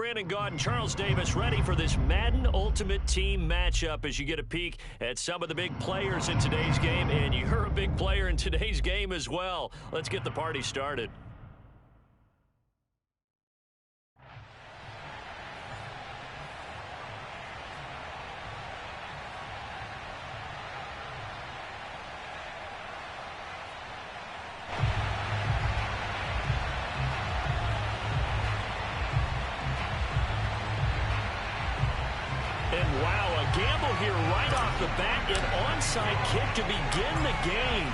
Brandon Gaudin, Charles Davis, ready for this Madden Ultimate Team matchup as you get a peek at some of the big players in today's game, and you're a big player in today's game as well. Let's get the party started. And wow, a gamble here right off the bat, an onside kick to begin the game.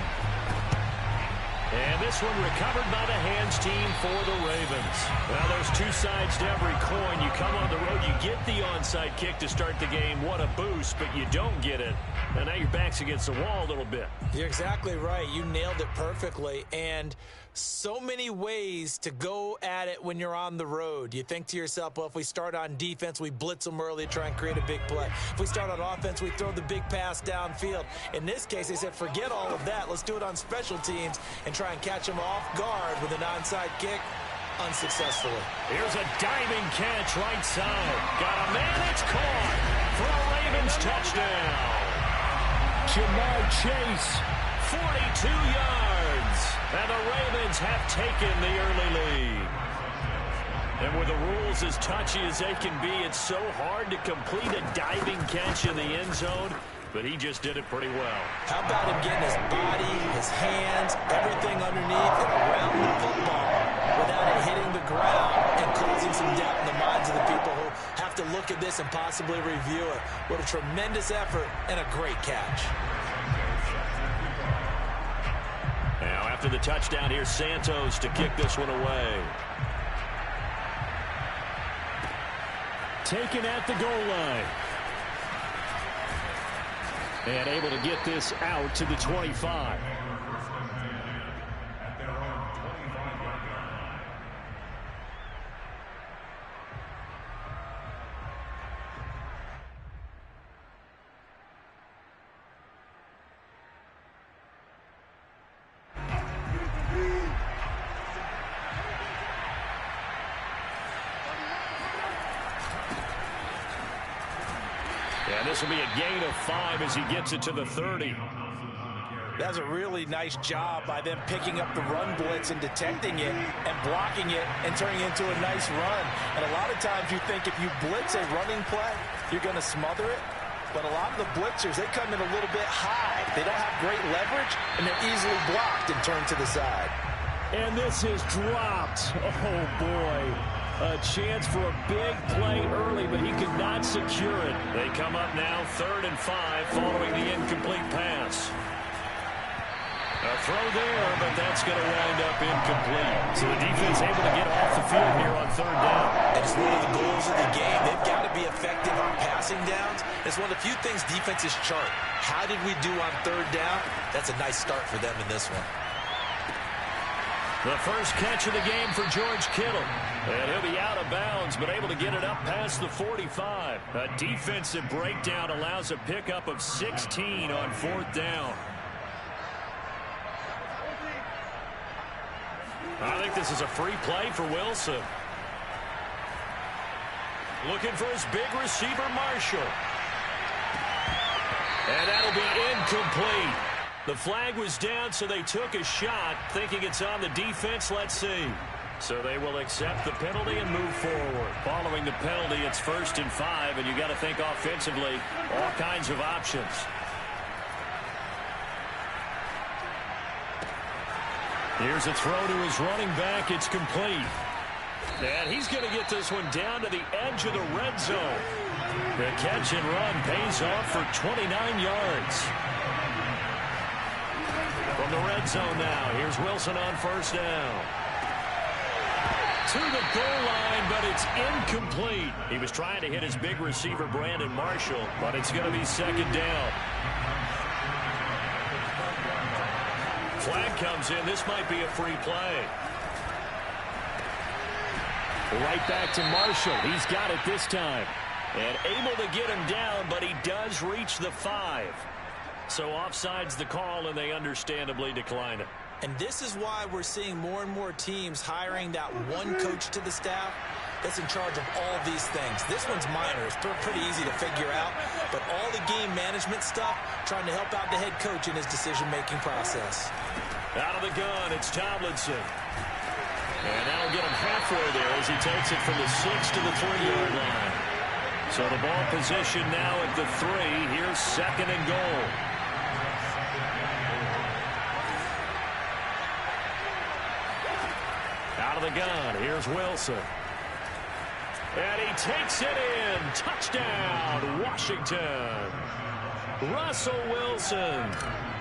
And this one recovered by the hands team for the Ravens. Well, there's two sides to every coin. You come on the road, you get the onside kick to start the game. What a boost, but you don't get it. And now your back's against the wall a little bit. You're exactly right. You nailed it perfectly. And so many ways to go at it when you're on the road. You think to yourself, well, if we start on defense, we blitz them early, try and create a big play. If we start on offense, we throw the big pass downfield. In this case, they said, forget all of that. Let's do it on special teams and try and catch them off guard with an onside kick. Unsuccessfully. Here's a diving catch right side. Got a man, it's caught for a Ravens touchdown. Jamar Chase, 42 yards. And the Ravens have taken the early lead. And with the rules as touchy as they can be, it's so hard to complete a diving catch in the end zone. But he just did it pretty well. How about him getting his body, his hands, everything underneath and around the football without it hitting the ground and causing some doubt in the minds of the people who have to look at this and possibly review it. What a tremendous effort and a great catch. Now after the touchdown, here's Santos to kick this one away. Taken at the goal line. And able to get this out to the 25. And this will be a gain of 5 as he gets it to the 30. That's a really nice job by them picking up the run blitz and detecting it and blocking it and turning it into a nice run. And a lot of times you think if you blitz a running play, you're going to smother it. But a lot of the blitzers, they come in a little bit high. They don't have great leverage, and they're easily blocked and turned to the side. And this is dropped. Oh, boy. A chance for a big play early, but he could not secure it. They come up now 3rd and 5 following the incomplete pass. A throw there, but that's going to wind up incomplete. So the defense able to get off the field here on 3rd down. It's one of the goals of the game. They've got to be effective on passing downs. It's one of the few things defenses chart. How did we do on 3rd down? That's a nice start for them in this one. The first catch of the game for George Kittle. And he'll be out of bounds, but able to get it up past the 45. A defensive breakdown allows a pickup of 16 on 4th down. I think this is a free play for Wilson. Looking for his big receiver, Marshall. And that'll be incomplete. The flag was down, so they took a shot, thinking it's on the defense. Let's see. So they will accept the penalty and move forward. Following the penalty, it's 1st and 5, and you got to think offensively, all kinds of options. Here's a throw to his running back. It's complete. And he's going to get this one down to the edge of the red zone. The catch and run pays off for 29 yards. From the red zone now, here's Wilson on 1st down. To the goal line, but it's incomplete. He was trying to hit his big receiver, Brandon Marshall, but it's going to be 2nd down. Flag comes in. This might be a free play. Right back to Marshall. He's got it this time. And able to get him down, but he does reach the 5. So offside's the call, and they understandably decline it. And this is why we're seeing more and more teams hiring that one coach to the staff that's in charge of all these things. This one's minor. It's pretty easy to figure out. But all the game management stuff, trying to help out the head coach in his decision-making process. Out of the gun, it's Tomlinson. And that'll get him halfway there as he takes it from the 6 to the 3-yard line. So the ball position now at the 3. Here's 2nd and goal. Out of the gun, here's Wilson. And he takes it in. Touchdown, Washington. Russell Wilson.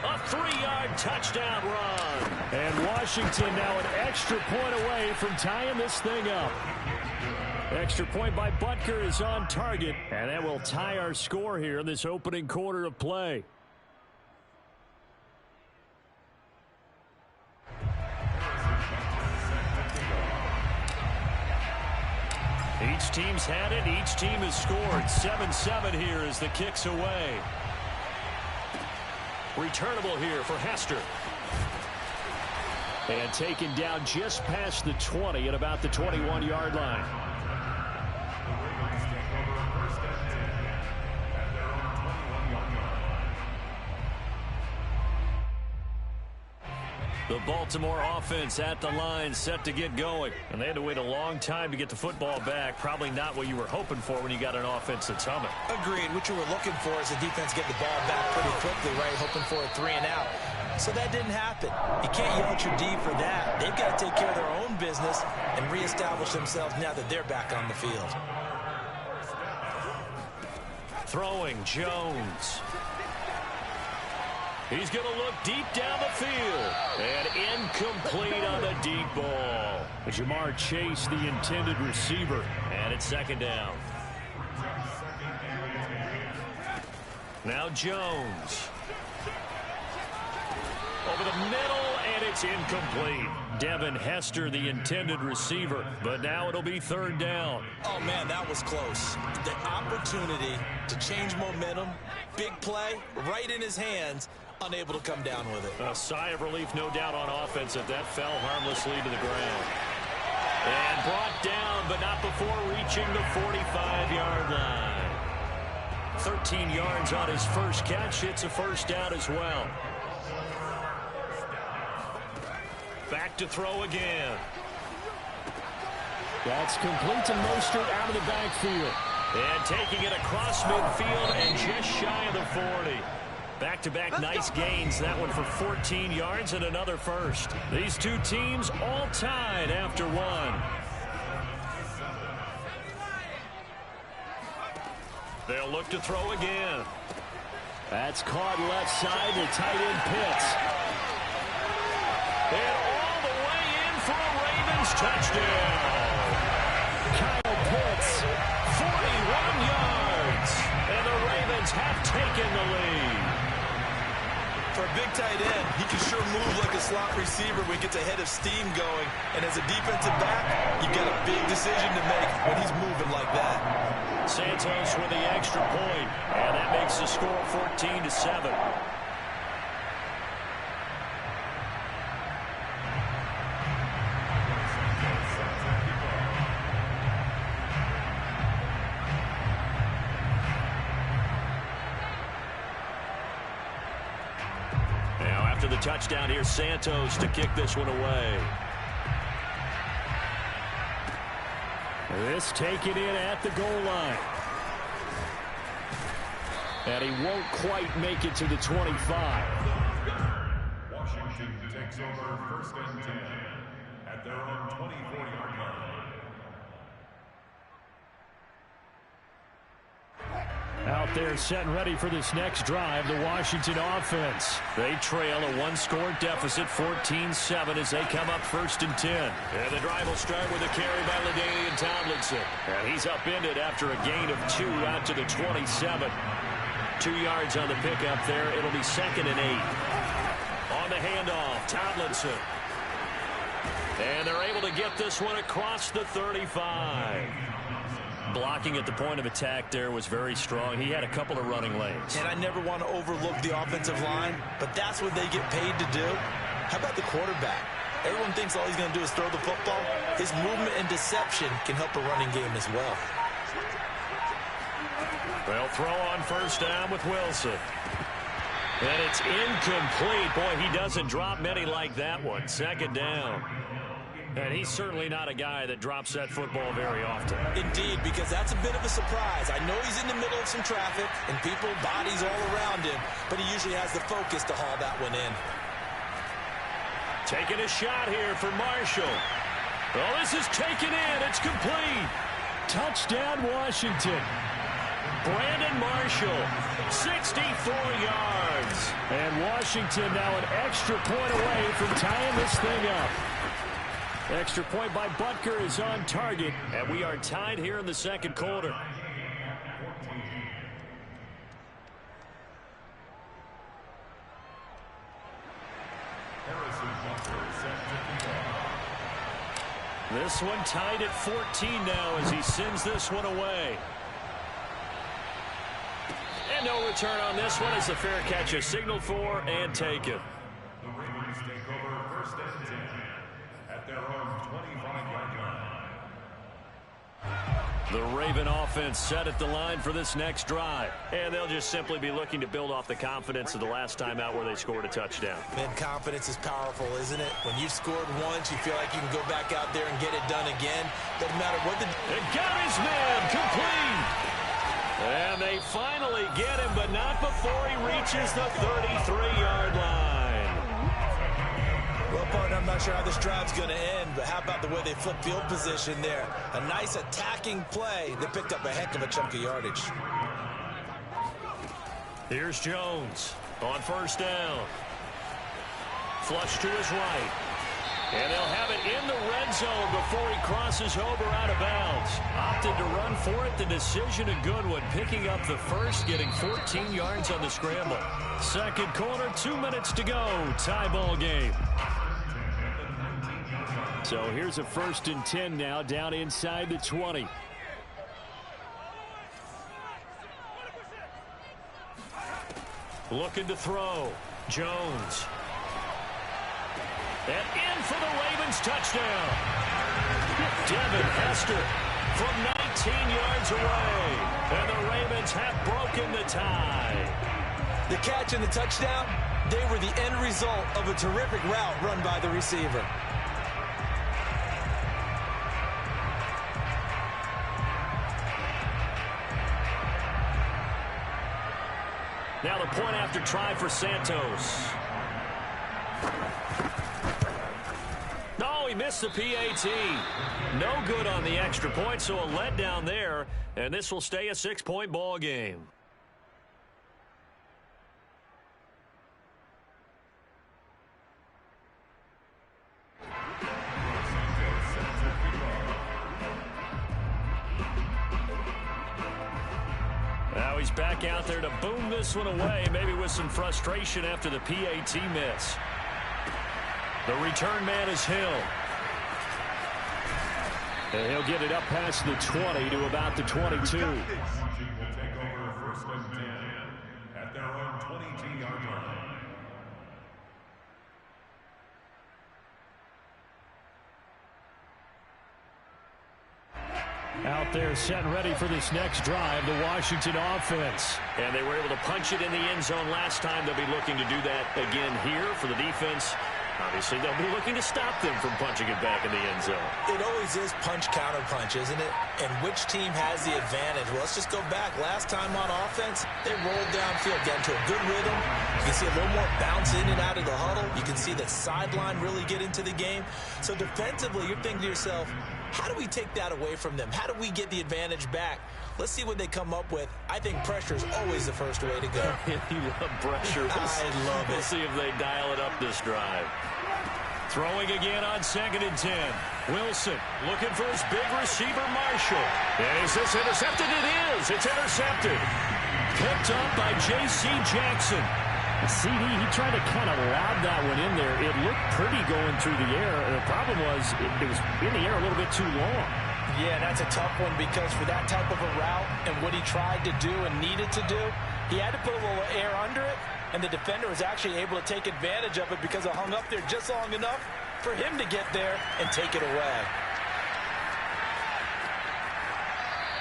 A 3-yard touchdown run. And Washington now an extra point away from tying this thing up. Extra point by Butker is on target. And that will tie our score here in this opening quarter of play. Each team's had it. Each team has scored. 7-7 here as the kick's away. Returnable here for Hester. And taken down just past the 20 at about the 21-yard line. The Baltimore offense at the line, set to get going. And they had to wait a long time to get the football back. Probably not what you were hoping for when you got an offense that's humming. Agreed. What you were looking for is the defense get the ball back pretty quickly, right? Hoping for a 3 and out. So that didn't happen. You can't yell at your D for that. They've got to take care of their own business and reestablish themselves now that they're back on the field. Throwing, Jones. He's going to look deep down the field. And incomplete on the deep ball. Jamar Chase, the intended receiver. And it's 2nd down. Now Jones. Over the middle, and it's incomplete. Devin Hester, the intended receiver. But now it'll be 3rd down. Oh, man, that was close. The opportunity to change momentum, big play, right in his hands, unable to come down with it. A sigh of relief, no doubt, on offense if that fell harmlessly to the ground. And brought down, but not before reaching the 45-yard line. 13 yards on his first catch. It's a 1st down as well. Back to throw again. That's complete to Mostert out of the backfield. And taking it across midfield and just shy of the 40. Back-to-back nice gains. That one for 14 yards and another 1st. These two teams all tied after 1. They'll look to throw again. That's caught left side to tight end Pitts. And all the way in for a Ravens touchdown. Kyle Pitts. 41 yards. And the Ravens have taken the lead. For a big tight end, he can sure move like a slot receiver when he gets a head of steam going. And as a defensive back, you've got a big decision to make when he's moving like that. Santos with the extra point. And that makes the score 14-7. After the touchdown, here's Santos to kick this one away. This taken in at the goal line. And he won't quite make it to the 25. Washington takes over 1st and 10 at their own 24-yard line. Out there set and ready for this next drive, the Washington offense. They trail a 1-score deficit, 14-7, as they come up 1st and 10. And the drive will start with a carry by LaDainian Tomlinson. And he's upended after a gain of 2 out to the 27. 2 yards on the pickup there. It'll be 2nd and 8. On the handoff, Tomlinson. And they're able to get this one across the 35. Blocking at the point of attack there was very strong. He had a couple of running lanes. And I never want to overlook the offensive line, but that's what they get paid to do. How about the quarterback? Everyone thinks all he's going to do is throw the football. His movement and deception can help a running game as well. They'll throw on first down with Wilson. And it's incomplete. Boy, he doesn't drop many like that one. Second down. And he's certainly not a guy that drops that football very often. Indeed, because that's a bit of a surprise. I know he's in the middle of some traffic and people, bodies all around him, but he usually has the focus to haul that one in. Taking a shot here for Marshall. Well, this is taken in. It's complete. Touchdown, Washington. Brandon Marshall, 64 yards. And Washington now an extra point away from tying this thing up. Extra point by Butker is on target, and we are tied here in the second quarter. This one tied at 14 now as he sends this one away. And no return on this one as the fair catch is signaled for and taken. The Ravens take over first and 10 at their own 25-yard line. The Raven offense set at the line for this next drive. And they'll just simply be looking to build off the confidence of the last time out where they scored a touchdown. Man, confidence is powerful, isn't it? When you've scored once, you feel like you can go back out there and get it done again. Doesn't matter what the... It got his man complete. And they finally get him, but not before he reaches the 33-yard line. Well, partner, I'm not sure how this drive's going to end, but how about the way they flip field position there? A nice attacking play. They picked up a heck of a chunk of yardage. Here's Jones on first down. Flush to his right. And they'll have it in the red zone before he crosses over out of bounds. Opted to run for it. The decision a good one. Picking up the first, getting 14 yards on the scramble. Second quarter, 2 minutes to go. Tie ball game. So here's a 1st and 10 now, down inside the 20. Looking to throw. Jones. And in for the Ravens touchdown. Devin Hester from 19 yards away. And the Ravens have broken the tie. The catch and the touchdown, they were the end result of a terrific route run by the receiver. Now the point after try for Santos. No, he missed the PAT. No good on the extra point, so a letdown there, and this will stay a 6-point ball game. Now he's back out there to boom this one away, maybe with some frustration after the PAT miss. The return man is Hill. And he'll get it up past the 20 to about the 22. Will take over first and 10 at their own 22-yard line. Out there set and ready for this next drive, the Washington offense. And they were able to punch it in the end zone last time. They'll be looking to do that again here for the defense. Obviously, they'll be looking to stop them from punching it back in the end zone. It always is punch-counter-punch, isn't it? And which team has the advantage? Well, let's just go back. Last time on offense, they rolled downfield, got into a good rhythm. You can see a little more bounce in and out of the huddle. You can see the sideline really get into the game. So defensively, you're thinking to yourself, how do we take that away from them? How do we get the advantage back? Let's see what they come up with. I think pressure is always the first way to go. You love pressure. I love it. We'll see if they dial it up this drive. Throwing again on 2nd and 10. Wilson looking for his big receiver, Marshall. And is this intercepted? It is. It's intercepted. Picked up by J.C. Jackson. CD, he tried to kind of lob that one in there. It looked pretty going through the air. The problem was it was in the air a little bit too long. Yeah, that's a tough one because for that type of a route and what he tried to do and needed to do, he had to put a little air under it, and the defender was actually able to take advantage of it because it hung up there just long enough for him to get there and take it away.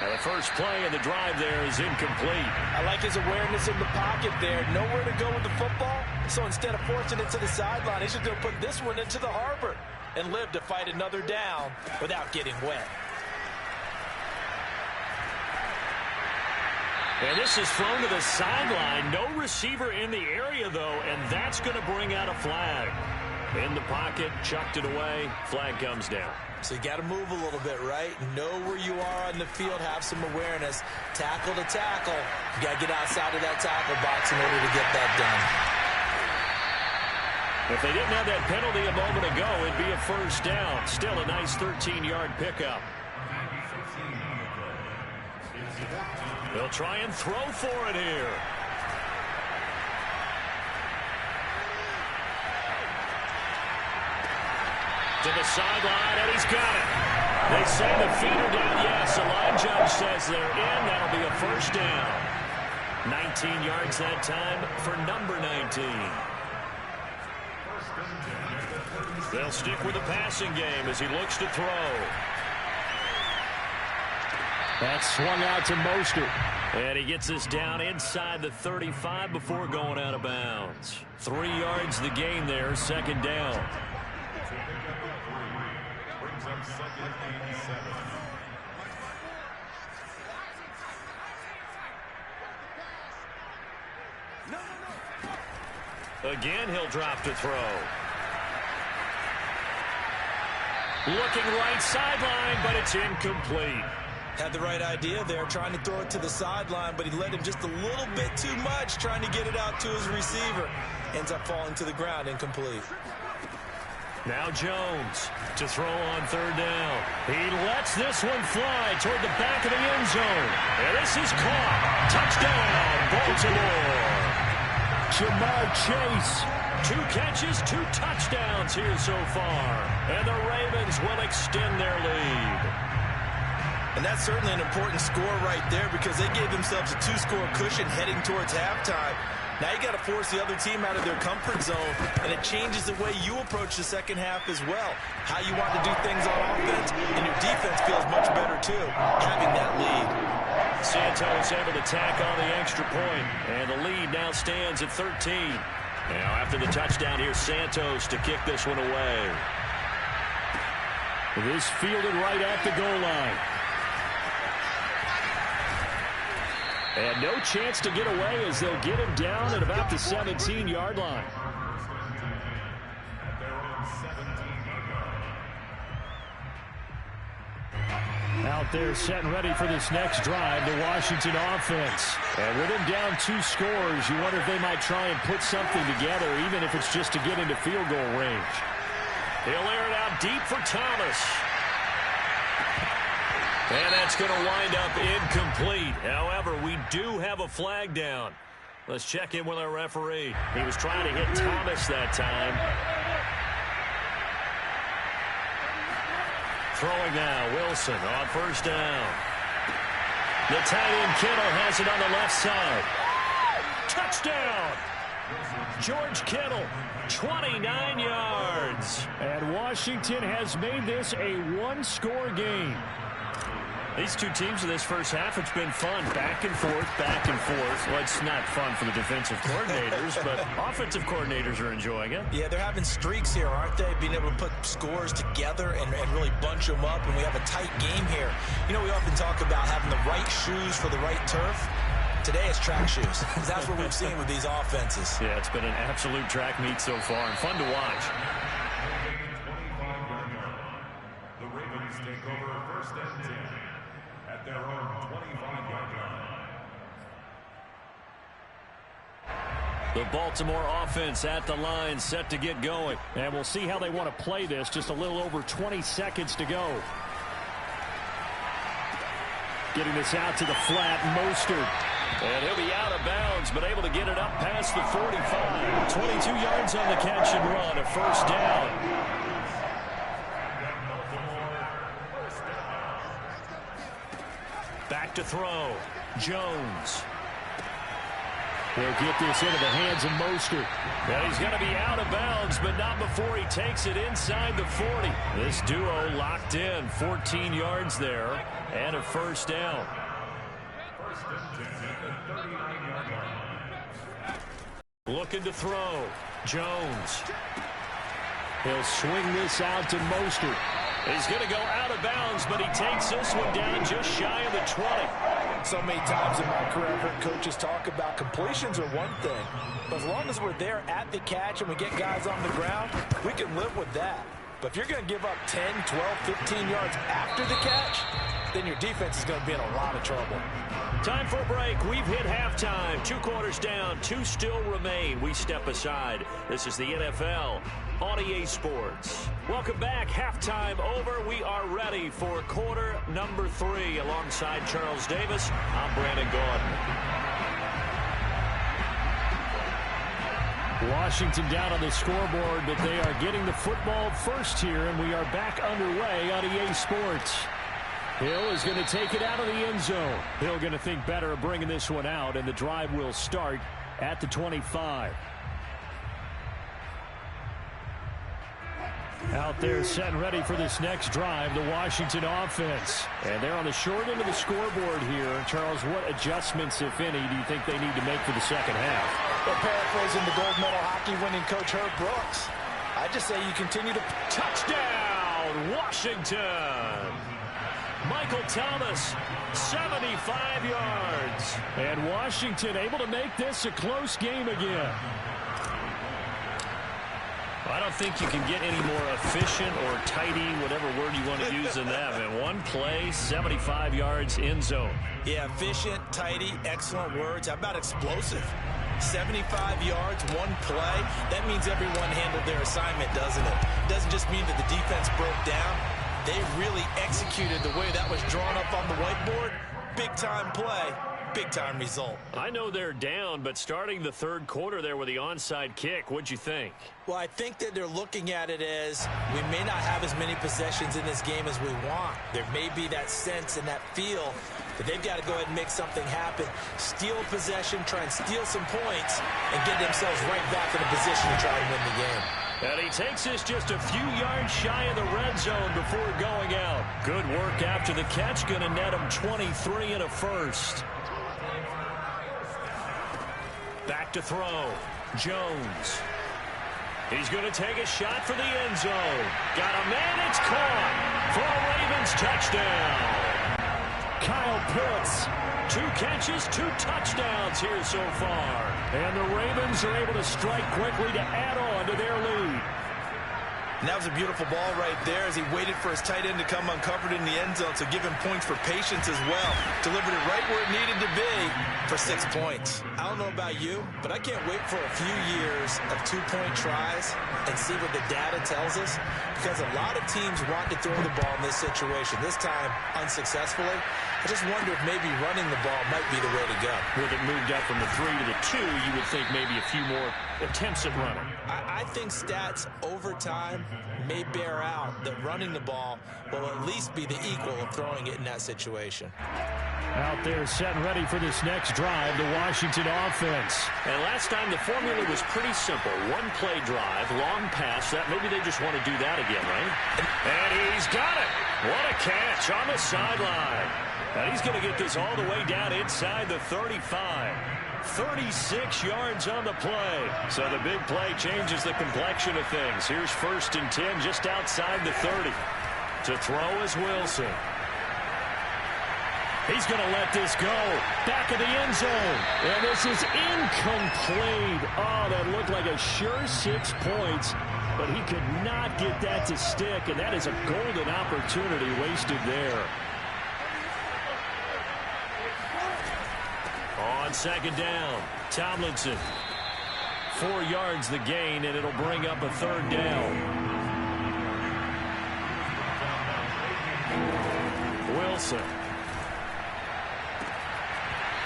And the first play of the drive there is incomplete. I like his awareness in the pocket there. Nowhere to go with the football. So instead of forcing it to the sideline, he's just going to put this one into the harbor and live to fight another down without getting wet. And this is thrown to the sideline. No receiver in the area, though, and that's going to bring out a flag. In the pocket, chucked it away. Flag comes down. So you got to move a little bit, right? Know where you are on the field. Have some awareness. Tackle to tackle. You got to get outside of that tackle box in order to get that done. If they didn't have that penalty a moment ago, it'd be a first down. Still a nice 13-yard pickup. They'll try and throw for it here. To the sideline, and he's got it. They say the feet are down. Yes, the line judge says they're in. That'll be a first down. 19 yards that time for number 19. They'll stick with the passing game as he looks to throw. That's swung out to Mostert. And he gets us down inside the 35 before going out of bounds. 3 yards the gain there, second down. Again, he'll drop to throw. Looking right sideline, but it's incomplete. Had the right idea there, trying to throw it to the sideline, but he led him just a little bit too much, trying to get it out to his receiver. Ends up falling to the ground, incomplete. Now Jones to throw on third down. He lets this one fly toward the back of the end zone. And this is caught. Touchdown, Baltimore. Jamar Chase. 2 catches, 2 touchdowns here so far. And the Ravens will extend their lead. And that's certainly an important score right there because they gave themselves a 2-score cushion heading towards halftime. Now you got to force the other team out of their comfort zone, and it changes the way you approach the second half as well. How you want to do things on offense, and your defense feels much better too, having that lead. Santos able to tack on the extra point, and the lead now stands at 13. Now after the touchdown, here's Santos to kick this one away. This fielded right at the goal line. And no chance to get away as they'll get him down at about the 17-yard line. Out there set and ready for this next drive, the Washington offense. And with him down 2 scores, you wonder if they might try and put something together, even if it's just to get into field goal range. He'll air it out deep for Thomas. And that's going to wind up incomplete. However, we do have a flag down. Let's check in with our referee. He was trying to hit Thomas that time. Throwing now, Wilson on first down. The tight end Kittle has it on the left side. Touchdown! George Kittle, 29 yards. And Washington has made this a 1-score game. These two teams in this first half, it's been fun. Back and forth, back and forth. Well, it's not fun for the defensive coordinators, but offensive coordinators are enjoying it. Yeah, they're having streaks here, aren't they? Being able to put scores together and really bunch them up, and we have a tight game here. You know, we often talk about having the right shoes for the right turf. Today it's track shoes. That's what we've seen with these offenses. Yeah, it's been an absolute track meet so far and fun to watch. The Ravens take over first and 10 at their own 25-yard line. The Baltimore offense at the line, set to get going. And we'll see how they want to play this. Just a little over 20 seconds to go. Getting this out to the flat, Mostert. And he'll be out of bounds, but able to get it up past the 45. 22 yards on the catch and run, a first down. Back to throw. Jones. He'll get this into the hands of Mostert. And he's going to be out of bounds, but not before he takes it inside the 40. This duo locked in, 14 yards there, and a first down. Looking to throw. Jones. He'll swing this out to Mostert. He's going to go out of bounds, but he takes this one down just shy of the 20. So many times in my career, I've heard coaches talk about completions are one thing. But as long as we're there at the catch and we get guys on the ground, we can live with that. But if you're going to give up 10, 12, 15 yards after the catch, then your defense is going to be in a lot of trouble. Time for a break. We've hit halftime. 2 quarters down. 2 still remain. We step aside. This is the NFL on EA Sports. Welcome back. Halftime over. We are ready for quarter number 3. Alongside Charles Davis, I'm Brandon Gordon. Washington down on the scoreboard, but they are getting the football first here, and we are back underway on EA Sports. Hill is going to take it out of the end zone. Hill going to think better of bringing this one out, and the drive will start at the 25. Out there set and ready for this next drive, the Washington offense. And they're on the short end of the scoreboard here. Charles, what adjustments, if any, do you think they need to make for the second half? Well, paraphrasing the gold medal hockey winning coach Herb Brooks, I just say you continue to... Touchdown, Washington! Michael Thomas, 75 yards. And Washington able to make this a close game again. I don't think you can get any more efficient or tidy, whatever word you want to use in that. In one play, 75 yards in zone. Yeah, efficient, tidy, excellent words. How about explosive? 75 yards, one play. That means everyone handled their assignment, doesn't it? It doesn't just mean that the defense broke down. They really executed the way that was drawn up on the whiteboard. Big-time play, big-time result. I know they're down, but starting the third quarter there with the onside kick, what'd you think? Well, I think that they're looking at it as we may not have as many possessions in this game as we want. There may be that sense and that feel that they've got to go ahead and make something happen, steal possession, try and steal some points, and get themselves right back in a position to try and win the game. And he takes this just a few yards shy of the red zone before going out. Good work after the catch, going to net him 23 and a first. Back to throw. Jones. He's going to take a shot for the end zone. Got a man, it's caught for a Ravens touchdown. Kyle Pitts, 2 catches, 2 touchdowns here so far. And the Ravens are able to strike quickly to add on to their lead. And that was a beautiful ball right there as he waited for his tight end to come uncovered in the end zone, so give him points for patience as well. Delivered it right where it needed to be for 6 points. I don't know about you, but I can't wait for a few years of 2-point tries and see what the data tells us, because a lot of teams want to throw the ball in this situation. This time, unsuccessfully. I just wonder if maybe running the ball might be the way to go. With it moved up from the 3 to the 2, you would think maybe a few more attempts at running. I think stats over time may bear out that running the ball will at least be the equal of throwing it in that situation. Out there set and ready for this next drive, the Washington offense. And last time the formula was pretty simple. 1-play drive, long pass. That maybe they just want to do that again, right? And he's got it. What a catch on the sideline. And he's going to get this all the way down inside the 35. 36 yards on the play. So the big play changes the complexion of things. Here's 1st and 10 just outside the 30. To throw is Wilson. He's going to let this go. Back of the end zone. And this is incomplete. Oh, that looked like a sure 6 points. But he could not get that to stick. And that is a golden opportunity wasted there. On 2nd down, Tomlinson. 4 yards the gain, and it'll bring up a 3rd down. Wilson.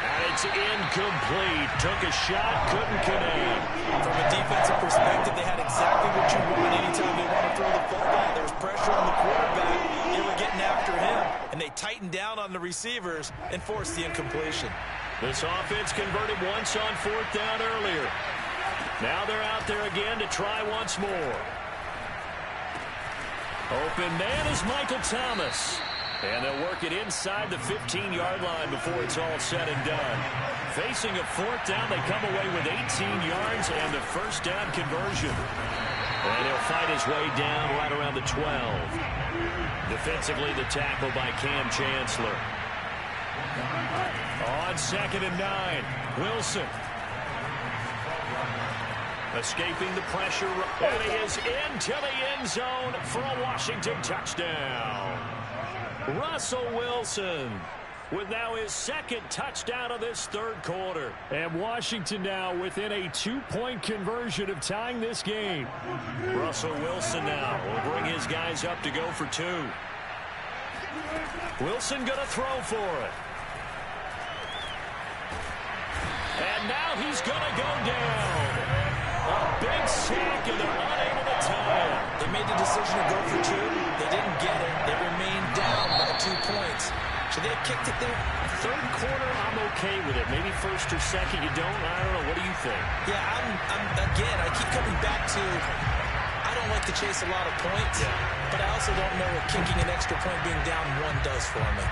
And it's incomplete. Took a shot, couldn't connect. From a defensive perspective, they had exactly what you want anytime they want to throw the football. There was pressure on the quarterback. They were getting after him, and they tightened down on the receivers and forced the incompletion. This offense converted once on 4th down earlier. Now they're out there again to try once more. Open man is Michael Thomas. And they'll work it inside the 15-yard line before it's all said and done. Facing a 4th down, they come away with 18 yards and the first down conversion. And he'll fight his way down right around the 12. Defensively, the tackle by Cam Chancellor. On 2nd and 9, Wilson. Escaping the pressure, and he is into the end zone for a Washington touchdown. Russell Wilson with now his 2nd touchdown of this 3rd quarter. And Washington now within a 2-point conversion of tying this game. Russell Wilson now will bring his guys up to go for 2. Wilson going to throw for it. And now he's going to go down. A big sack, and they're unable to tie him. They made the decision to go for 2. They didn't get it. They remained down by 2 points. Should they have kicked it there? 3rd quarter, I'm okay with it. Maybe 1st or 2nd, you don't. I don't know. What do you think? Yeah, again, I keep coming back to I don't like to chase a lot of points, but I also don't know what kicking an extra point being down 1 does for me.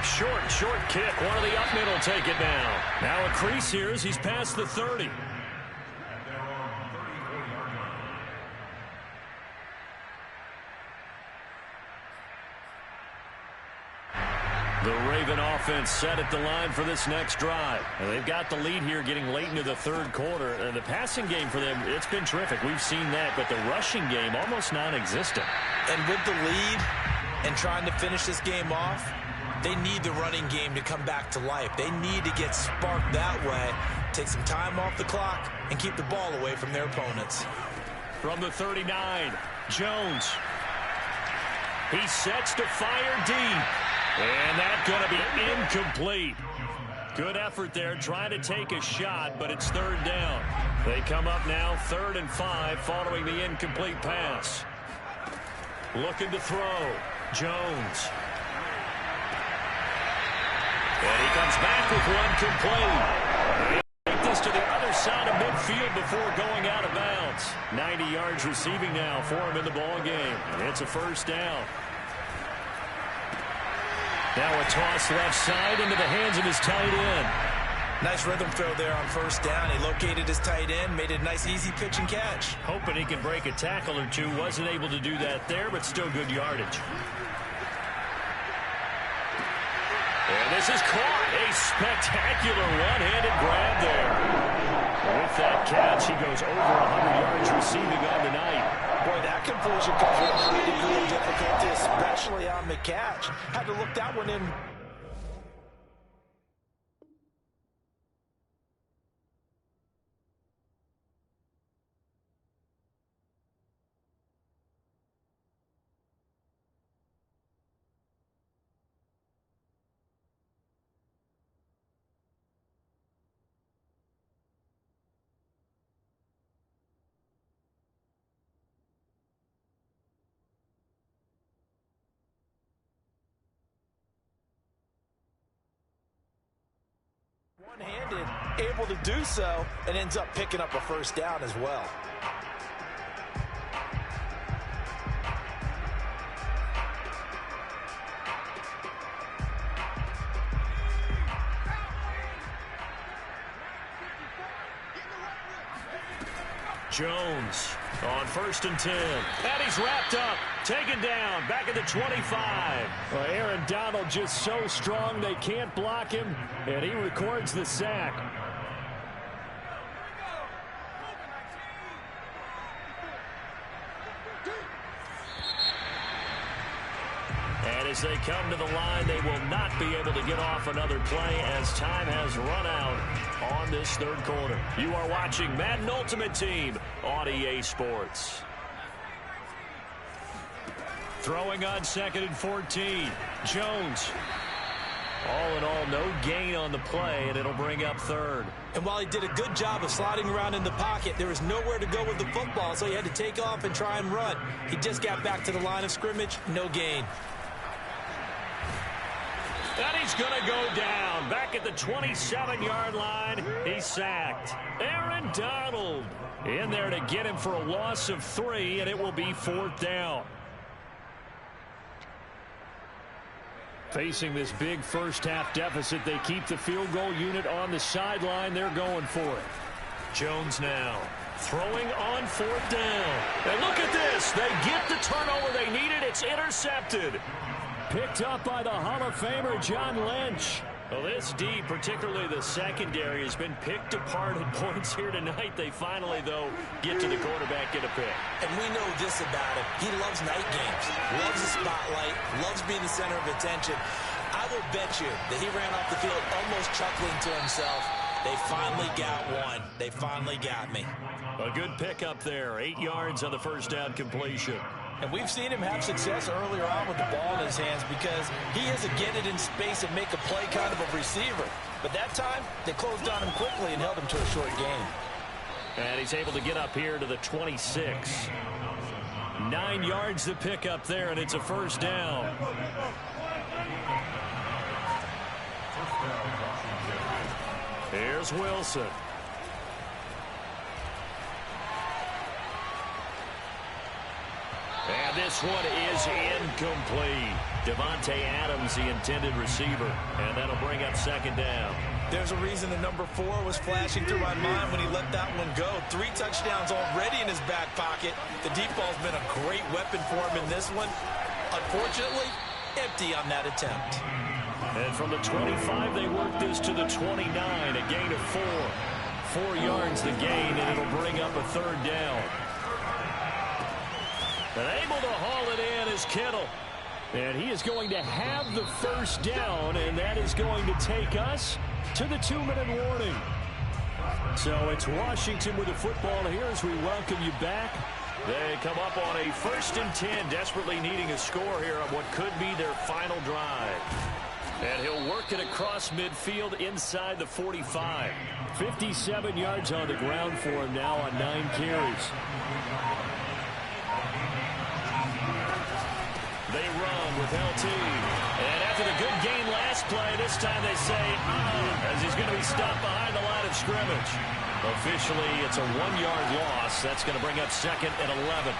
Short kick. One of the up middle take it now. Now a crease here as he's past the 30. The Raven offense set at the line for this next drive. And they've got the lead here getting late into the 3rd quarter. And the passing game for them, it's been terrific. We've seen that, but the rushing game almost non-existent. And with the lead and trying to finish this game off, they need the running game to come back to life. They need to get sparked that way, take some time off the clock, and keep the ball away from their opponents. From the 39, Jones. He sets to fire deep. And that's going to be incomplete. Good effort there, trying to take a shot, but it's 3rd down. They come up now 3rd and 5 following the incomplete pass. Looking to throw. Jones. And he comes back with one complete. Take this to the other side of midfield before going out of bounds. 90 yards receiving now for him in the ball game. It's a 1st down. Now a toss left side into the hands of his tight end. Nice rhythm throw there on 1st down. He located his tight end, made it a nice, easy pitch and catch. Hoping he can break a tackle or 2. Wasn't able to do that there, but still good yardage. And this is caught. A spectacular one-handed grab there. With that catch, he goes over 100 yards receiving on the night. Boy, that completion comes with a high degree of difficulty, especially on the catch. Had to look that one in. One-handed, able to do so, and ends up picking up a 1st down as well. Jones on 1st and 10. And he's wrapped up, taken down, back at the 25. Well, Aaron Donald just so strong they can't block him, and he records the sack. And as they come to the line, they will not be able to get off another play as time has run out on this 3rd quarter. You are watching Madden Ultimate Team on EA Sports. Throwing on 2nd and 14. Jones. All in all, no gain on the play, and it'll bring up 3rd. And while he did a good job of sliding around in the pocket, there was nowhere to go with the football, so he had to take off and try and run. He just got back to the line of scrimmage, no gain. And he's going to go down. Back at the 27-yard line, he's sacked. Aaron Donald in there to get him for a loss of 3, and it will be 4th down. Facing this big first-half deficit, they keep the field goal unit on the sideline. They're going for it. Jones now throwing on 4th down. And look at this. They get the turnover they needed. It's intercepted. Picked up by the Hall of Famer John Lynch. Well, this D, particularly the secondary, has been picked apart at points here tonight. They finally, though, get to the quarterback, get a pick. And we know this about him. He loves night games, loves the spotlight, loves being the center of attention. I will bet you that he ran off the field almost chuckling to himself. They finally got one. They finally got me. A good pickup there. 8 yards on the first down completion. And we've seen him have success earlier on with the ball in his hands because he is a get it in space and make a play kind of a receiver. But that time, they closed on him quickly and held him to a short gain. And he's able to get up here to the 26. 9 yards to pick up there, and it's a first down. Here's Wilson. And this one is incomplete. Devontae Adams, the intended receiver. And that'll bring up 2nd down. There's a reason the number 4 was flashing through my mind when he let that one go. 3 touchdowns already in his back pocket. The deep ball's been a great weapon for him in this one. Unfortunately, empty on that attempt. And from the 25, they work this to the 29. A gain of 4. 4 yards the gain, and it'll bring up a 3rd down. And able to haul it in is Kittle. And he is going to have the first down, and that is going to take us to the 2-minute warning. So it's Washington with the football here as we welcome you back. They come up on a 1st and 10, desperately needing a score here on what could be their final drive. And he'll work it across midfield inside the 45. 57 yards on the ground for him now on 9 carries. They run with LT. And after the good gain last play, this time they say, as he's going to be stopped behind the line of scrimmage. Officially, it's a 1-yard loss. That's going to bring up 2nd and 11.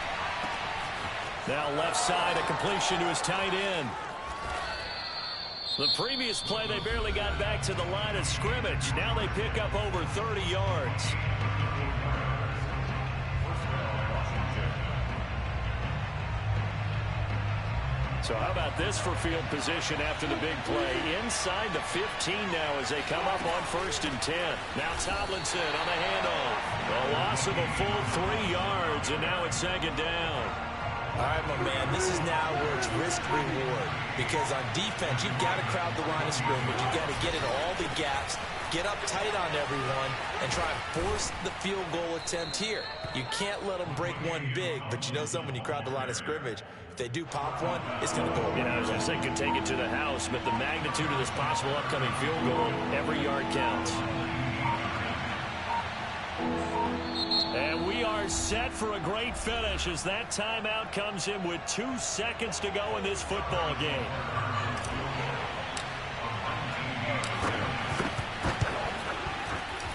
Now left side, a completion to his tight end. The previous play, they barely got back to the line of scrimmage. Now they pick up over 30 yards. So how about this for field position after the big play? Inside the 15 now as they come up on 1st and 10. Now Tomlinson on the handoff. A loss of a full 3 yards, and now it's 2nd down. All right, my man, this is now where it's risk-reward. Because on defense, you've got to crowd the line of scrimmage. You've got to get into all the gaps, get up tight on everyone, and try and force the field goal attempt here. You can't let them break one big, but you know something, when you crowd the line of scrimmage, if they do pop one, it's going to go away. I was going to say could take it to the house, but the magnitude of this possible upcoming field goal, every yard counts. And we are set for a great finish as that timeout comes in with 2 seconds to go in this football game.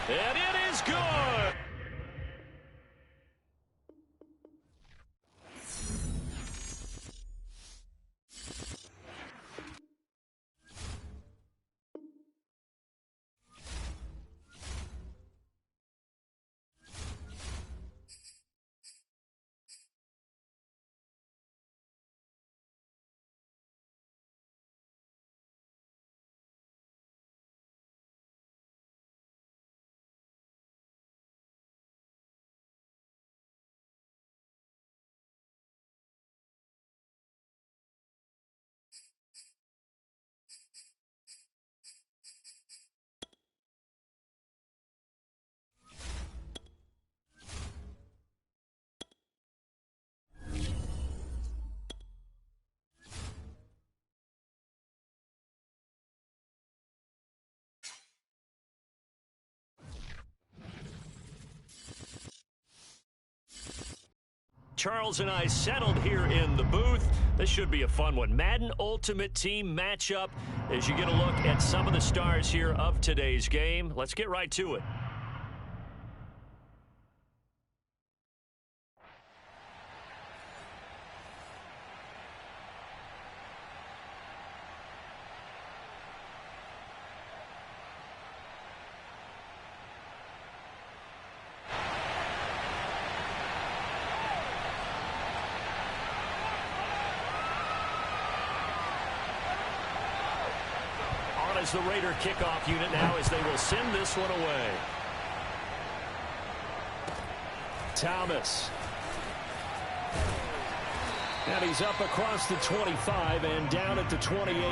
And it is good. Charles and I settled here in the booth. This should be a fun one. Madden Ultimate Team matchup as you get a look at some of the stars here of today's game. Let's get right to it. As the Raider kickoff unit now as they will send this one away. Thomas. And he's up across the 25 and down at the 28.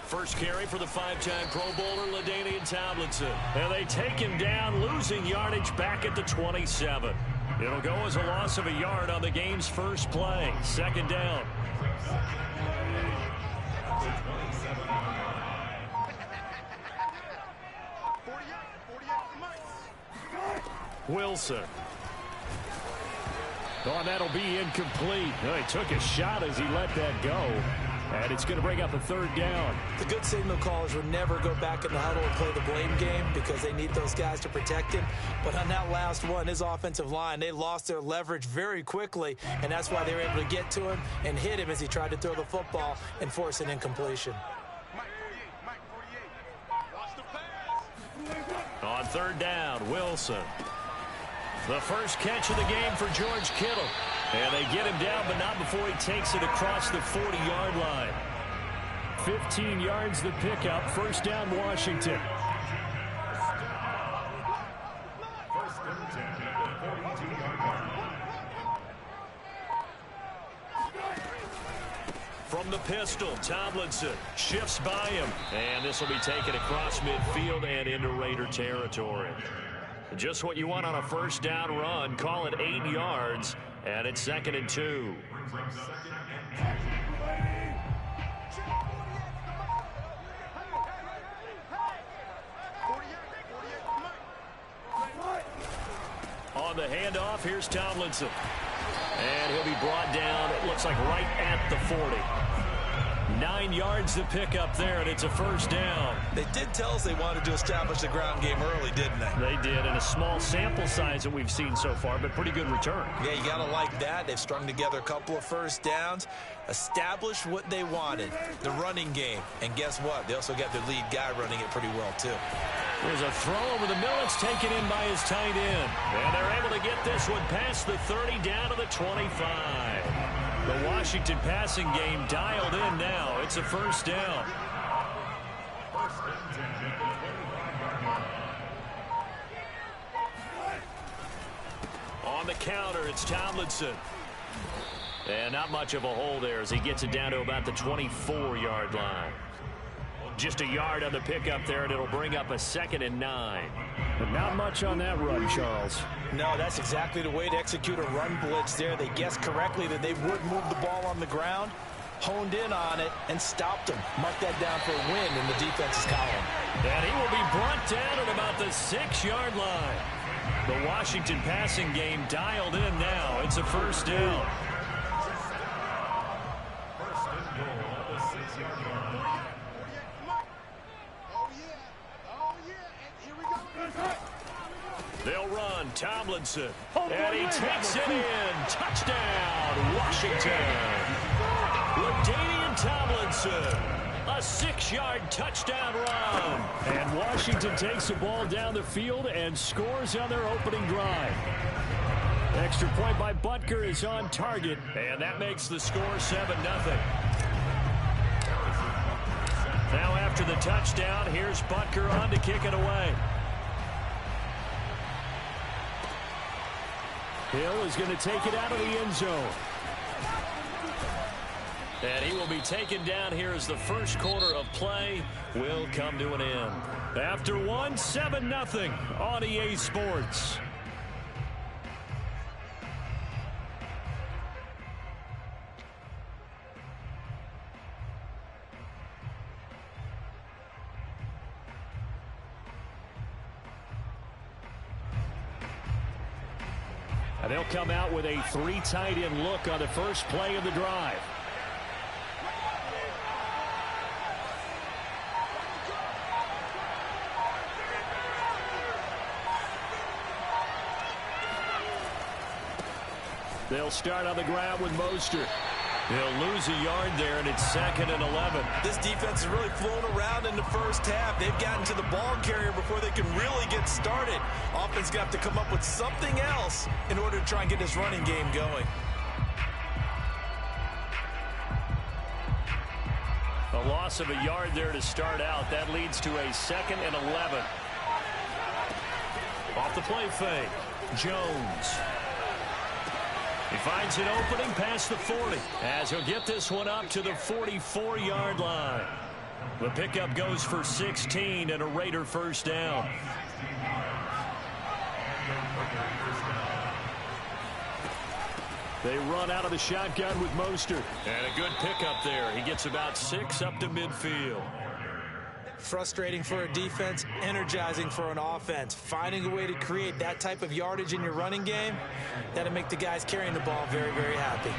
First carry for the five-time Pro Bowler, LaDainian Tomlinson. And they take him down, losing yardage back at the 27. It'll go as a loss of a yard on the game's first play. Second down. Wilson. Oh, and that'll be incomplete. Oh, he took a shot as he let that go. And it's going to bring up a third down. The good signal callers would never go back in the huddle and play the blame game because they need those guys to protect him. But on that last one, his offensive line, they lost their leverage very quickly, and that's why they were able to get to him and hit him as he tried to throw the football and force an incompletion. On third down, Wilson. The first catch of the game for George Kittle. And they get him down, but not before he takes it across the 40-yard line. 15 yards the pickup. First down, Washington. From the pistol, Tomlinson shifts by him. And this will be taken across midfield and into Raider territory. Just what you want on a first down run. Call it 8 yards. And it's 2nd and 2. On the handoff, here's Tomlinson. And he'll be brought down, it looks like right at the 40. 9 yards to pick up there, and it's a first down. They did tell us they wanted to establish the ground game early, didn't they? They did, and a small sample size that we've seen so far, but pretty good return. Yeah, you got to like that. They've strung together a couple of first downs, established what they wanted, the running game. And guess what? They also got their lead guy running it pretty well, too. There's a throw over the middle. It's taken in by his tight end. And they're able to get this one past the 30 down to the 25. The Washington passing game dialed in now. It's a first down. On the counter, it's Tomlinson. And not much of a hole there as he gets it down to about the 24-yard line. Just a yard on the pickup there, and it'll bring up a 2nd and 9. But not much on that run, Charles. No, that's exactly the way to execute a run blitz there. They guessed correctly that they would move the ball on the ground, honed in on it, and stopped them. Mark that down for a win in the defense's column. And he will be brought down at about the 6-yard line. The Washington passing game dialed in now. It's a first down. They'll run. Tomlinson. And he takes it in. Touchdown, Washington. LaDainian Tomlinson. A 6-yard touchdown run. And Washington takes the ball down the field and scores on their opening drive. Extra point by Butker is on target. And that makes the score 7-0. Now after the touchdown, here's Butker on to kick it away. Hill is going to take it out of the end zone. And he will be taken down here as the first quarter of play will come to an end. After one, 7-0 on EA Sports. And they'll come out with a 3 tight end look on the first play of the drive. They'll start on the ground with Mostert. He'll lose a yard there, and it's 2nd and 11. This defense is really flown around in the first half. They've gotten to the ball carrier before they can really get started. Offense got to come up with something else in order to try and get this running game going. A loss of a yard there to start out. That leads to a 2nd and 11. Off the play fake, Jones. He finds an opening past the 40 as he'll get this one up to the 44-yard line. The pickup goes for 16 and a Raider first down. They run out of the shotgun with Mostert. And a good pickup there. He gets about 6 up to midfield. Frustrating for a defense, energizing for an offense. Finding a way to create that type of yardage in your running game, that'll make the guys carrying the ball very, very happy.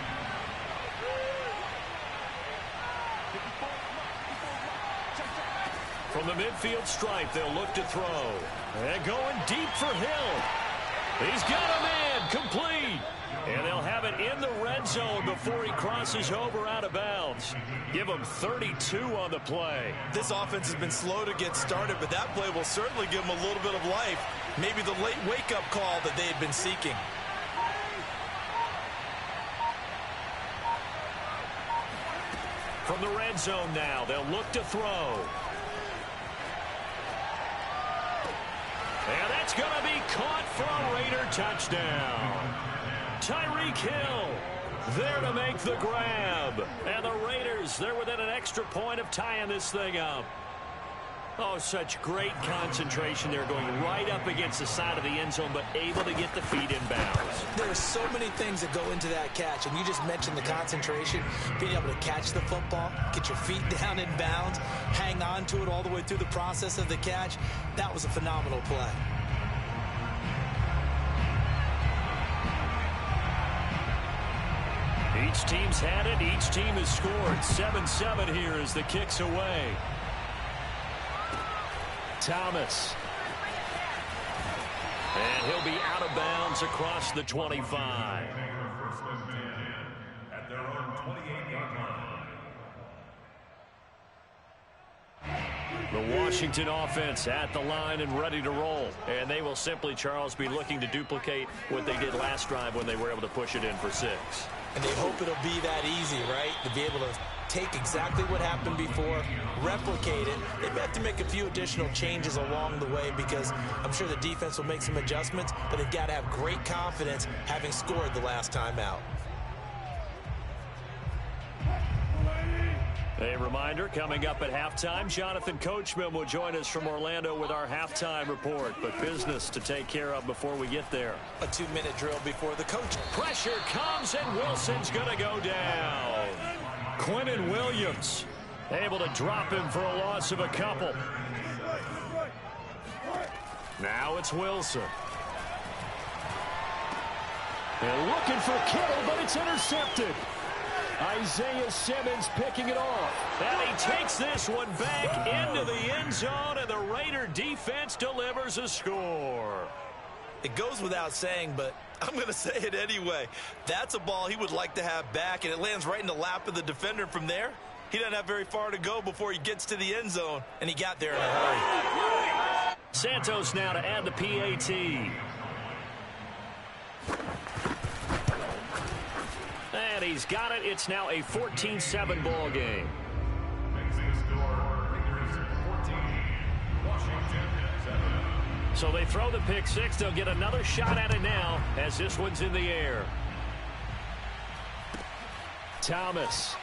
From the midfield stripe, they'll look to throw. And going deep for Hill. He's got a man, complete. And they'll have it in the red zone before he crosses over out of bounds. Give him 32 on the play. This offense has been slow to get started, but that play will certainly give them a little bit of life. Maybe the late wake-up call that they had been seeking. From the red zone now, they'll look to throw. And that's going to be caught for a Raider touchdown. Tyreek Hill there to make the grab. And the Raiders, they're within an extra point of tying this thing up. Oh, such great concentration there, going right up against the side of the end zone, but able to get the feet in bounds. There are so many things that go into that catch, and you just mentioned the concentration, being able to catch the football, get your feet down in bounds, hang on to it all the way through the process of the catch. That was a phenomenal play. Each team's had it. Each team has scored. 7-7 here as the kick's away. Thomas. And he'll be out of bounds across the 25. At their own 28-yard line. The Washington offense at the line and ready to roll. And they will simply, Charles, be looking to duplicate what they did last drive when they were able to push it in for 6. And they hope it'll be that easy, right? To be able to take exactly what happened before, replicate it. They may have to make a few additional changes along the way because I'm sure the defense will make some adjustments, but they've got to have great confidence having scored the last time out. A reminder, coming up at halftime, Jonathan Coachman will join us from Orlando with our halftime report. But business to take care of before we get there. A 2-minute drill before the coach. Pressure comes, and Wilson's going to go down. Quinnen Williams able to drop him for a loss of a couple. Now it's Wilson. They're looking for Kittle, but it's intercepted. Isaiah Simmons picking it off. And he takes this one back into the end zone, and the Raider defense delivers a score. It goes without saying, but I'm going to say it anyway. That's a ball he would like to have back, and it lands right in the lap of the defender from there. He doesn't have very far to go before he gets to the end zone, and he got there in a hurry. Santos now to add the PAT. And he's got it. It's now a 14-7 ball game. Makes the score, Raiders 14, Washington 7. So they throw the pick six. They'll get another shot at it now as this one's in the air. Thomas.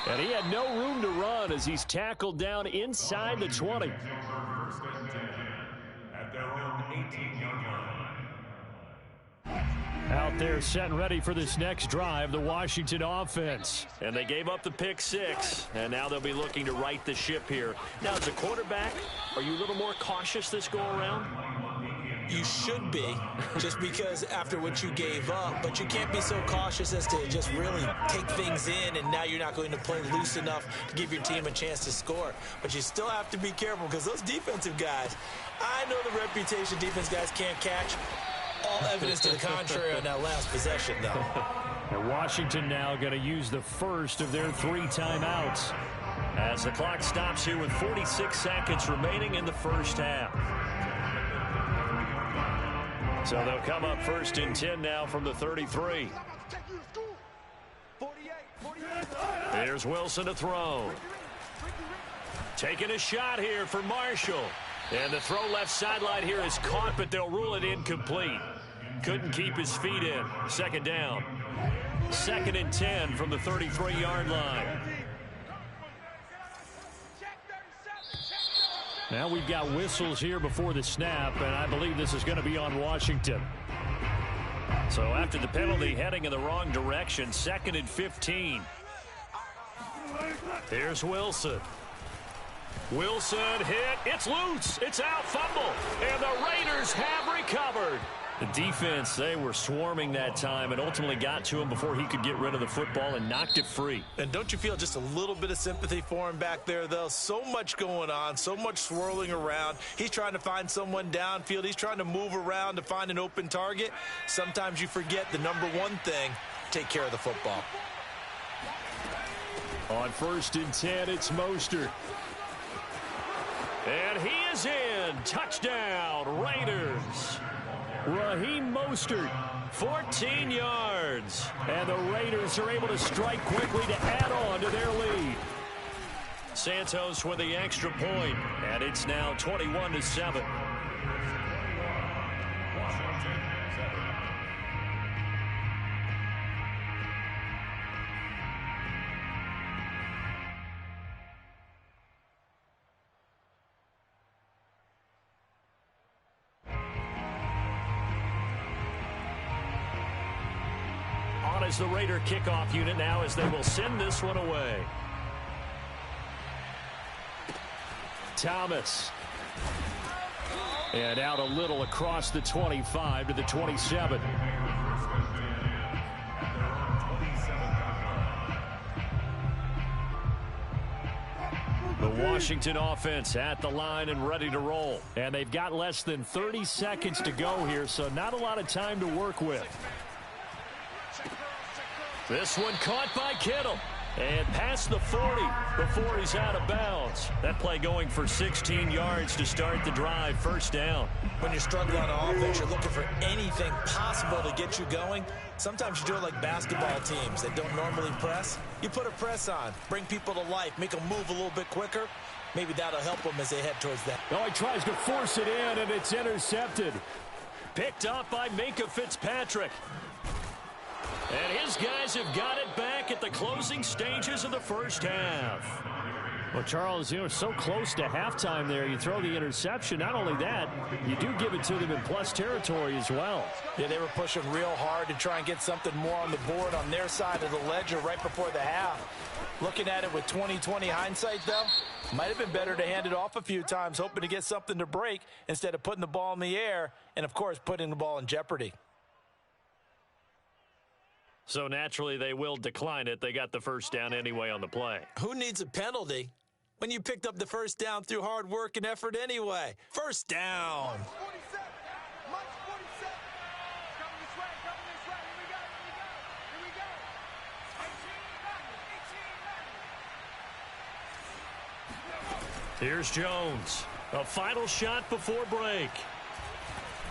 And he had no room to run as he's tackled down inside the 20. First and 10 at their own 18-yard line. Out there set and ready for this next drive, the Washington offense. And they gave up the pick six, and now they'll be looking to right the ship here. Now, as a quarterback, are you a little more cautious this go-around? You should be, just because after what you gave up, but you can't be so cautious as to just really take things in, and now you're not going to play loose enough to give your team a chance to score. But you still have to be careful because those defensive guys, I know the reputation defense guys can't catch. All evidence to the contrary on that last possession, though. And Washington now going to use the first of their 3 timeouts. As the clock stops here with 46 seconds remaining in the first half. So they'll come up first and 10 now from the 33. Here's Wilson to throw. Taking a shot here for Marshall. And the throw left sideline here is caught, but they'll rule it incomplete. Couldn't keep his feet in. Second down. Second and 10 from the 33-yard line. Now we've got whistles here before the snap, and I believe this is going to be on Washington. So after the penalty, heading in the wrong direction, second and 15. Here's Wilson. Wilson hit. It's loose. It's out. Fumble. And the Raiders have recovered. The defense, they were swarming that time and ultimately got to him before he could get rid of the football and knocked it free. And don't you feel just a little bit of sympathy for him back there, though? So much going on, so much swirling around. He's trying to find someone downfield. He's trying to move around to find an open target. Sometimes you forget the number one thing, take care of the football. On first and 10, it's Mostert. And he is in. Touchdown, Raiders. Raheem Mostert. 14 yards. And the Raiders are able to strike quickly to add on to their lead. Santos with the extra point, and it's now 21-7. Is the Raider kickoff unit now as they will send this one away. Thomas. And out a little across the 25 to the 27. The Washington offense at the line and ready to roll. And they've got less than 30 seconds to go here, so not a lot of time to work with. This one caught by Kittle. And past the 40 before he's out of bounds. That play going for 16 yards to start the drive. First down. When you're struggling on offense, you're looking for anything possible to get you going. Sometimes you do it like basketball teams that don't normally press. You put a press on, bring people to life, make them move a little bit quicker. Maybe that'll help them as they head towards that. Oh, he tries to force it in, and it's intercepted. Picked off by Minkah Fitzpatrick. And his guys have got it back at the closing stages of the first half. Well, Charles, you know, so close to halftime there. You throw the interception. Not only that, you do give it to them in plus territory as well. Yeah, they were pushing real hard to try and get something more on the board on their side of the ledger right before the half. Looking at it with 20/20 hindsight, though, might have been better to hand it off a few times, hoping to get something to break instead of putting the ball in the air and, of course, putting the ball in jeopardy. So naturally they will decline it. They got the first down anyway on the play. Who needs a penalty when you picked up the first down through hard work and effort anyway? First down. Here's Jones. A final shot before break.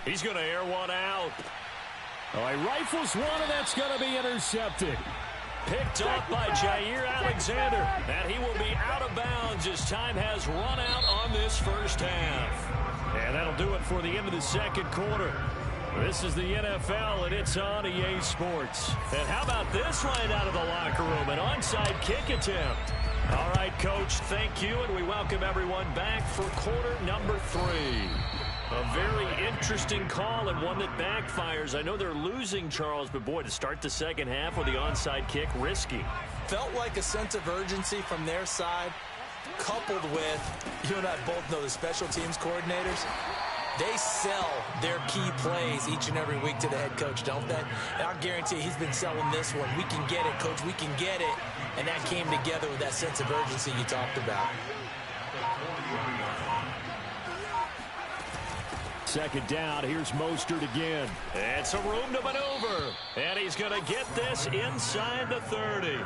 He's going to air one out. Oh, he rifles one, and that's going to be intercepted. Picked off by Jair Alexander. And he will be out of bounds as time has run out on this first half. And that'll do it for the end of the second quarter. This is the NFL, and it's on EA Sports. And how about this right out of the locker room? An onside kick attempt. All right, Coach, thank you, and we welcome everyone back for quarter number 3. A very interesting call and one that backfires. I know they're losing, Charles, but boy, to start the second half with the onside kick, risky. Felt like a sense of urgency from their side, coupled with, you and I both know the special teams coordinators. They sell their key plays each and every week to the head coach, don't they? And I'll guarantee he's been selling this one. We can get it, Coach. We can get it. And that came together with that sense of urgency you talked about. Second down, here's Mostert again. It's a room to maneuver, and he's going to get this inside the 30.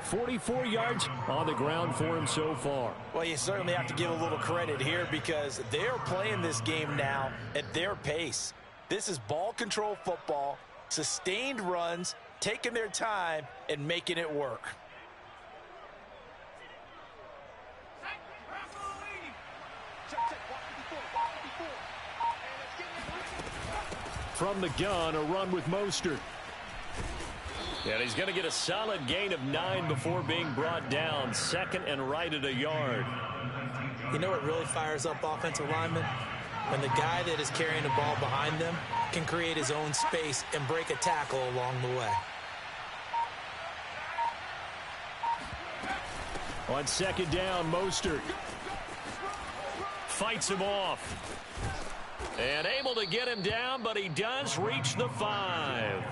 44 yards on the ground for him so far. Well, you certainly have to give a little credit here because they're playing this game now at their pace. This is ball control football, sustained runs, taking their time, and making it work. From the gun, a run with Mostert. And he's going to get a solid gain of 9 before being brought down. Second and right at a yard. You know what really fires up offensive linemen? When the guy that is carrying the ball behind them can create his own space and break a tackle along the way. On second down, Mostert Fights him off. And able to get him down, but he does reach the 5.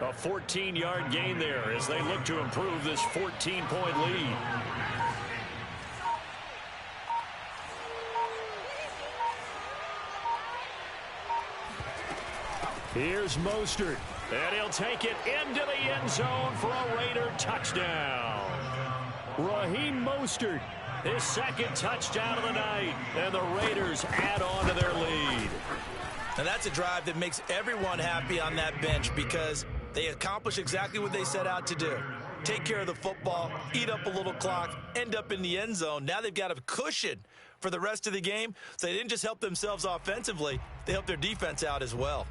A 14-yard gain there as they look to improve this 14-point lead. Here's Mostert. And he'll take it into the end zone for a Raider touchdown. Raheem Mostert. His second touchdown of the night. And the Raiders add on to their lead. And that's a drive that makes everyone happy on that bench because they accomplish exactly what they set out to do. Take care of the football, eat up a little clock, end up in the end zone. Now they've got a cushion for the rest of the game. So they didn't just help themselves offensively, they helped their defense out as well.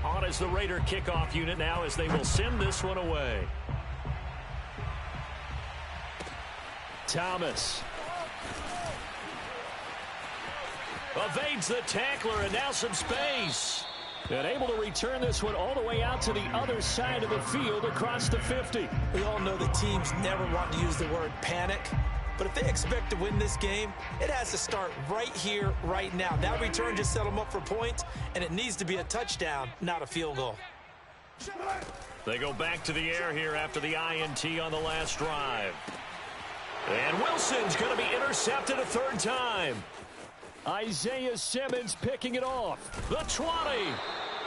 On is the Raider kickoff unit now as they will send this one away. Thomas. Evades the tackler and now some space. And able to return this one all the way out to the other side of the field across the 50. We all know the teams never want to use the word panic. But if they expect to win this game, it has to start right here, right now. That return just set them up for points, and it needs to be a touchdown, not a field goal. They go back to the air here after the INT on the last drive. And Wilson's going to be intercepted a third time. Isaiah Simmons picking it off. The 20.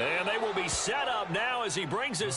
And they will be set up now as he brings us